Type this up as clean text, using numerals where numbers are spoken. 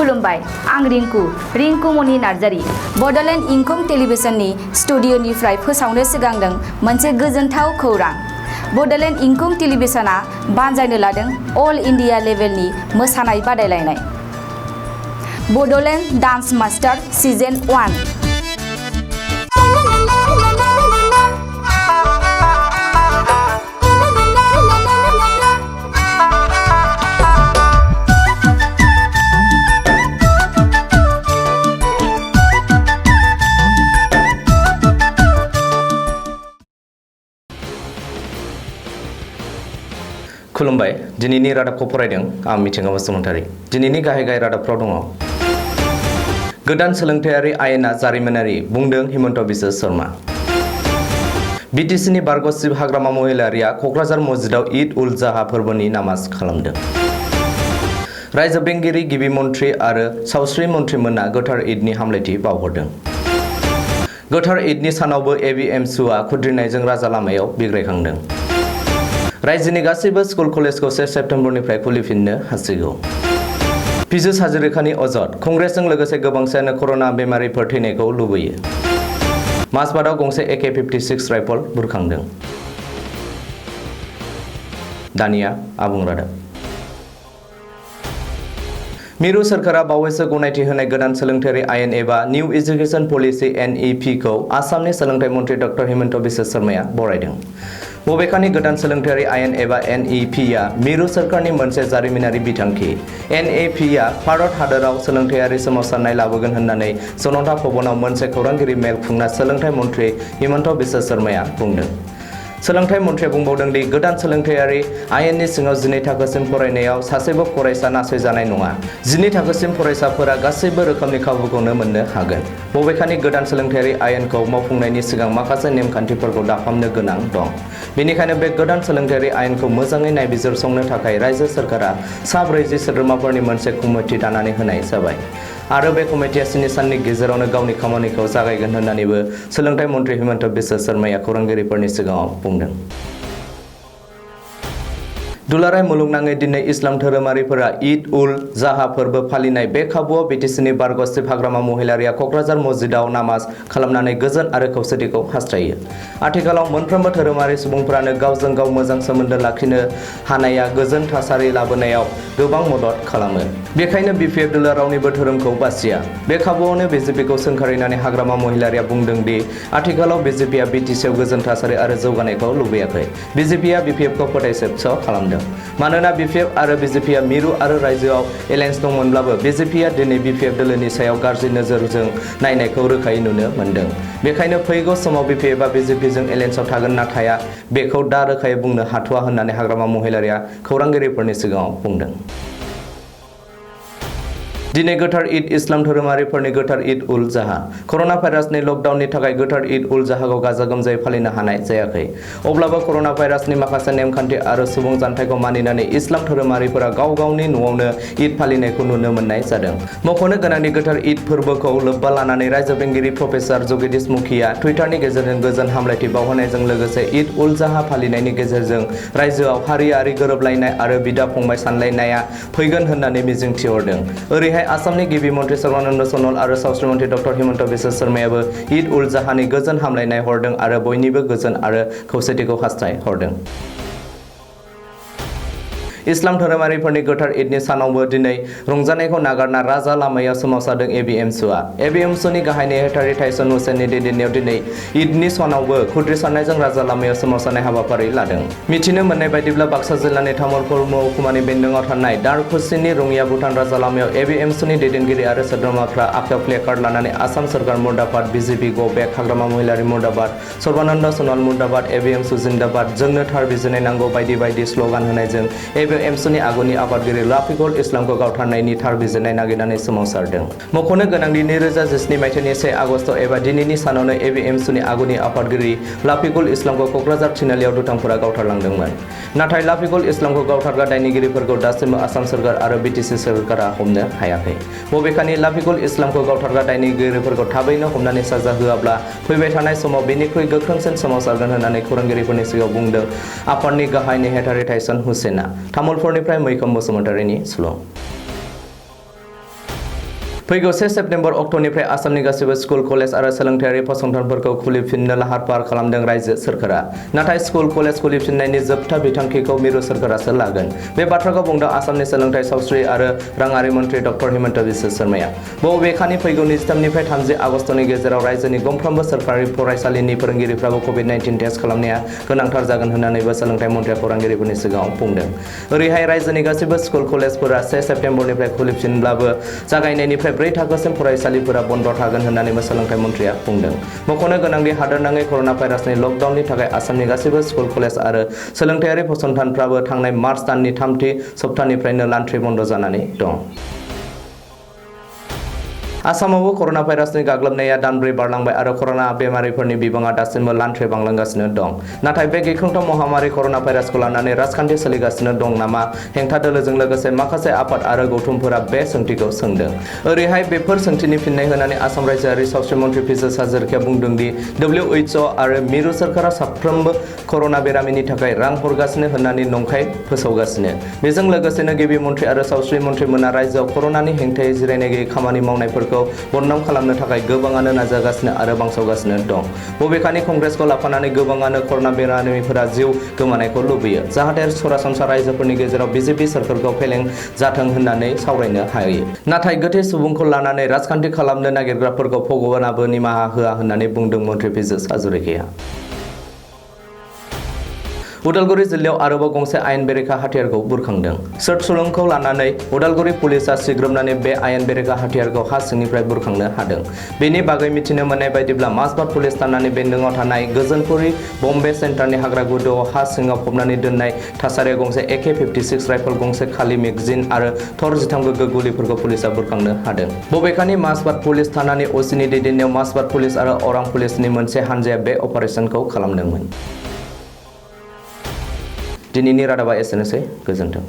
खुलुमबाय आं रिंकु मनि नार्जारी बड'लेण्ड इंखं टेलिभिजननि स्टुडिअ'निफ्राय फोसावनो सिगांदों मोनसे गोजोनथाव खौरां। बड'लेण्ड इंखं टेलिभिजनआ बानजायनो लादों अल इन्डिया लेभेलनि मोसानाय बादायलायनाय बड'लेण्ड डान्स मास्टार सिजन 1। खुलुमबाय दिनैनि रादाबखौ फरायदों आं मिथिंगा बसुमतारी। दिनैनि गाहाय रादाबफ्राव दङ। गोदान सोलोंथायारि आयेना जारिमिनारि बुंदों हिमन्त बिश्व शर्मा। बिटिसिनि बारग' शिब हाग्रामा महिलारिया क'क्राझार मस्जिदाव ईद उल जाहा फोरबोनि नामाज खालामदों। रायजो बेंगिरि गिबि मन्थ्रि आरो सावस्रि मन्थ्रिमोना गोथार ईदनि हामलायथि बावहरदों। गोथार ईदनि सानावबो एबिएमसुआ खुद्रिनायजों राजा लामायाव बिग्रायखांदों। रायजोनि गासैबो स्कुल कलेजखौ 1 सेप्तेम्बरनिफ्राय खुलिफिननो हासिगौ। पीयूष हाजरिकानि अजद कंग्रेसजों लोगोसे गोबांसायानो कर'ना बेमारिफोर थैनायखौ लुबैयो। माजबाटआव गंसे AK-56 राइफल बुरखांदों। दानिया आबुं रादाब। मिरु सोरखारा बावैसो गनायथि होनाय गोदान सोलोंथायारि आयेन एबा निउ एजुकेशन पलिसि NEP खौ आसामनि सोलोंथाइ मन्थ्रि डक्टर हिमन्त बिश्व शर्माया बरायदों। बबेखानि गोदान सोलोंथायारि आयेन एबा NEP आ मिरु सोरखारनि मोनसे जारिमिनारि बिथांखि। NEP आ भारत हादराव सोलोंथायारि सोमावसारनाय लाबोगोन होननानै जनता भवनाव मोनसे खौरांगिरि मेल खुंना सोलोंथाइ मन्थ्रि हिमन्त बिश्व शर्माया बुंदों। सोलोंथाइ मन्थ्रिया बुंबावदों दि गोदान सोलोंथायारि आयेननि सिङाव 12 थाखोसिम फरायनायाव सासेबो फरायसा नासयजानाय नङा। 12 थाखोसिम फरायसाफोरा गासैबो रोखोमनि खाबुखौनो मोननो हागोन। बबेखानि गोदान सोलोंथायारि आयेनखौ मावफुंनायनि सिगां माखासे नेमखान्थिफोरखौ दाफामनो गोनां दं। बेनिखायनो बे गोदान सोलोंथायारि आयेनखौ मोजाङै नायबिजिरसंनो थाखाय रायजो सोरखारा सा 40 सोद्रोमाफोरनि मोनसे कमिटि दानानै होनाय जाबाय आरो बे कमिटिया 7 साननि गेजेरावनो गावनि खामानिखौ जागायगोन होननानैबो सोलोंथाइ मन्थ्रि हिमन्त बिश्व शर्माया खौरांगिरिफोरनि सिगाङाव बुंदों। दुलाराय मुलुगनाङै दिनै इस्लाम धोरोमारिफोरा ईद उल जाहा फोरबो फालिनाय बे खाबुआव बिटिसिनि बारग' शिब हाग्रामा महिलारिया क'क्राझार मस्जिदाव नामाज खालामनानै गोजोन आरो खौसेथिखौ हास्थायो। आथिखालाव मोनफ्रोमबो धोरोमारि सुबुंफोरानो गावजों गाव मोजां सोमोन्दो लाखिनो हानाया गोजोन थासारि लाबोनायाव गोबां मदद खालामो। बेखायनो BPF दोला रावनिबो धोरोमखौ बासिया। बे खाबुआवनो BJPखौ सोंखारिनानै हाग्रामा महिलारिया बुंदों दि आथिखालाव BJPआ बिटिसिआव गोजोन थासारि आरो जौगानायखौ लुबैयाखै। BJPआ BPFखौ फोथायसेबस' खालामदों। मानोना BPF आरो BJPआ मिरु आरो रायजोआव एलायन्स दंमोनब्लाबो BJPआ दिनै BPF दोलोनि सायाव गाज्रि नोजोरजों नायनायखौ रोखायै नुनो मोन्दों। बेखायनो फैगौ समाव BPFआ BJPजों एलायन्सआव थागोन ना थाया बेखौ दा रोखायै बुंनो हाथ'वा होननानै हाग्रामा महिलारिया खौरांगिरिफोरनि सिगाङाव बुंदों। दिनै गोथार ईद इस्लाम धोरोमारिफोरनि गोथार ईद उल जाहा। कर'ना भाइरासनि लकडाउननि थाखाय गोथार ईद उल जाहाखौ गाजा गोमजायै फालिनो हानाय जायाखै। अब्लाबो कर'ना भाइरासनि माखासे नेमखान्थि आरो सुबुं जानथायखौ मानिनानै इस्लाम धोरोमारिफोरा गाव गावनि न'आवनो ईद फालिनायखौ नुनो मोननाय जादों। मख'नो गोनांदि गोथार ईद फोरबोखौ लोब्बा लानानै रायजो बेंगिरि प्रफेसार जगदीश मुखिया टुइटारनि गेजेरजों गोजोन हामलायथि बावहरनायजों लोगोसे ईद उल जाहा फालिनायनि गेजेरजों रायजोआव हारियारि गोरोबलायनाय आरो बिदा फंबाय सानलायनाया फैगोन होननानै मिजिंथिहरदों। ओरैहाय आसामनि गिबि मन्थ्रि सर्बानन्द सन'वाल आरो सावस्रि मन्थ्रि डक्टर हिमन्त बिश्व शर्मायाबो ईद उल जाहानि गोजोन हामलायनाय हरदों आरो बयनिबो गोजोन आरो खौसेथिखौ हास्थाय हरदों। इस्लाम धोरोमारिफोरनि गोथार ईदनि सानावबो दिनै रंजानायखौ नागारना राजा लामायाव सोमावसारदों एबिएमसुआ। एबिएमसुनि गाहाय नेहाथारि टाइसन हुसेननि दैदेननायाव दिनै ईदनि सानावबो खुद्रिसारनायजों राजा लामायाव सोमावसारनाय हाबाफारि लादों। मिथिनो मोननाय बायदिब्ला बाक्सा जिल्लानि तामुलपुर महकुमानि बेन्दोङाव थानाय दारखुसिनि रङिया भुटान राजा लामायाव एबिएमसुनि दैदेनगिरि आरो सोद्रोमाफ्रा आखायाव प्लेकार्ड लानानै आसाम सरकार मुर्दाबाद, BJP गो बेक, हाग्रामा महिलारि मुर्दाबाद, सर्बानन्द सन'वाल मुर्दाबाद, एबिएमसु जिन्दाबाद, जोंनो थार बिजिरनाय नांगौ बायदि बायदि स्ल'गान होनायजों एबिएमसुनि आगुनि आफादगिरि राफिकुल इस्लामखौ गावथारनायनि थार बिजिरनाय नागिरनानै सोमावसारदों। मख'नो गोनांदि 2017 मायथाइनि 1 आगस्ट एबा दिनैनि सानावनो एबिएमसुनि आगुनि आफादगिरि राफिकुल इस्लामखौ क'क्राझार थिनालियाव दुथांफोरा गावथारलांदोंमोन। नाथाय राफिकुल इस्लामखौ गावथारग्रा दायनिगिरिफोरखौ दासिमबो आसाम सरकार आरो बिटिसि सरकारा हमनो हायाखै। बबेखानि राफिकुल इस्लामखौ गावथारग्रा दायनिगिरिफोरखौ थाबैनो हमनानै साजा होआब्ला फैबाय थानाय समाव बेनिख्रुइ गोख्रोंसिन सोमावसारगोन होननानै खौरांगिरिफोरनि सिगाङाव बुंदों आफादनि गाहाय नेहाथारि टाइसन हुसेना। तामुलपुरनिफ्राय मैखोम बसुमतारीनि सल'। फैगौ 1 सेप्तेम्बर अक्ट'निफ्राय आसामनि गासैबो स्कुल कलेज आरो सोलोंथायारि फसंथानफोरखौ खुलिफिननो लाहार फाहार खालामदों रायजो सोरखारा। नाथाय स्कुल कलेज खुलिफिननायनि जोबथा बिथांखिखौ मिरु सोरखारासो लागोन। बे बाथ्राखौ बुंदों आसामनि सोलोंथाइ सावस्रि आरो राङारि मन्थ्रि डक्टर हिमन्त बिश्व शर्माया। बबेखानि फैगौ 23 निफ्राय 30 आगस्तनि गेजेराव रायजोनि गंफ्रोमबो सोरखारि फरायसालिनि फोरोंगिरिफ्राबो कभिड-19 टेस्ट खालामनाया गोनांथार जागोन होननानैबो सोलोंथाइ मन्थ्रिया खौरांगिरिफोरनि सिगाङाव बुंदों। ओरैहाय रायजोनि गासैबो स्कुल कलेजफोरा 1 सेप्तेम्बरनिफ्राय खुलिफिनब्लाबो जागायनायनिफ्राय 4 थाखोसिम फरायसालिफोरा बन्द थागोन होननानैबो सोलोंथाइ मन्थ्रिया बुंदों। मख'नो गोनांदि हादोरनाङै कर'ना भाइरासनि लकडाउननि थाखाय आसामनि गासैबो स्कुल कलेज आरो सोलोंथायारि फसंथानफ्राबो थांनाय मार्च दाननि 3थि सप्तानिफ्रायनो लान्थ्रि बन्द जानानै दं। आसामावबो कर'ना भाइरासनि गाग्लोबनाया दानब्रै बारलांबाय आरो कर'ना बेमारिफोरनि बिबाङा दासिमबो लान्थ्रि बांलांगासिनो दं। नाथाय बे गिख्रंथाव महामारि कर'ना भाइरासखौ लानानै राजखान्थि सोलिगासिनो दं नामा? हेंथा दोलोजों लोगोसे माखासे आफाद आरो गौथुमफोरा बे सोंथिखौ सोंदों। ओरैहाय बेफोर सोंथिनि फिननाय होनानै आसाम रायजोआरि सावस्रि मन्थ्रि पीयूष हाजरिकाया बुंदों दि WHO आरो मिरु सोरखारा साफ्रोमबो कर'ना बेरामिनि थाखाय रां हरगासिनो होननानै नंखाय फोसावगासिनो। बेजों लोगोसेनो गिबि मन्थ्रि आरो सावस्रि मन्थ्रिमोना रायजोआव कर'नानि हेंथायै जिरायनाय गैयै खामानि मावनायफोरखौ बदनाम खालामनो थाखाय गोबाङानो नाजागासिनो आरो बांसावगासिनो दं। बबेखानि कंग्रेसखौ लाफानानै गोबाङानो कर'ना बेरामिफोरा जिउ गोमानायखौ लुबैयो, जाहाथे सरासनस्रा रायजोफोरनि गेजेराव बीजेपी सोरखारखौ फेलें जाथों होननानै सावरायनो हायो। नाथाय गोथै सुबुंखौ लानानै राजखान्थि खालामनो नागिरग्राफोरखौ भगबानाबो निमाहा होआ होननानै बुंदों मन्थ्रि पीयूष हाजरिकाया। उदालगुरि जिल्लायाव आरोबाव गंसे आयेन बेरेखा हाथियारखौ बुरखांदों। सुलुंखौ लानानै उदालगुरि पुलिसआ सिग्रोमनानै बे आयेन बेरेखा हाथियारखौ हा सिंनिफ्राय बुरखांनो हादों। बेनि बागै मिथिनो मोननाय बायदिब्ला माजबाद पुलिस थानानि बेन्दोङाव थानाय गोजोनपुरी बम्बे सेन्टारनि हाग्रा गुदुआव हा सिङाव फबनानै दोननाय थासारियाव गंसे AK-56 राइफल, गंसे खालि मेगजिन आरो थर 13 गोग्गो गुलिफोरखौ पुलिसआ बुरखांनो हादों। बबेखानि माजबाद पुलिस थानानि OC-नि दैदेननायाव माजबाद पुलिस आरो अरां पुलिसनि मोनसे हानजाया बे अपारेसनखौ खालामदोंमोन। दिनैनि रादाबा एसेनोसै। गोजोन्थों।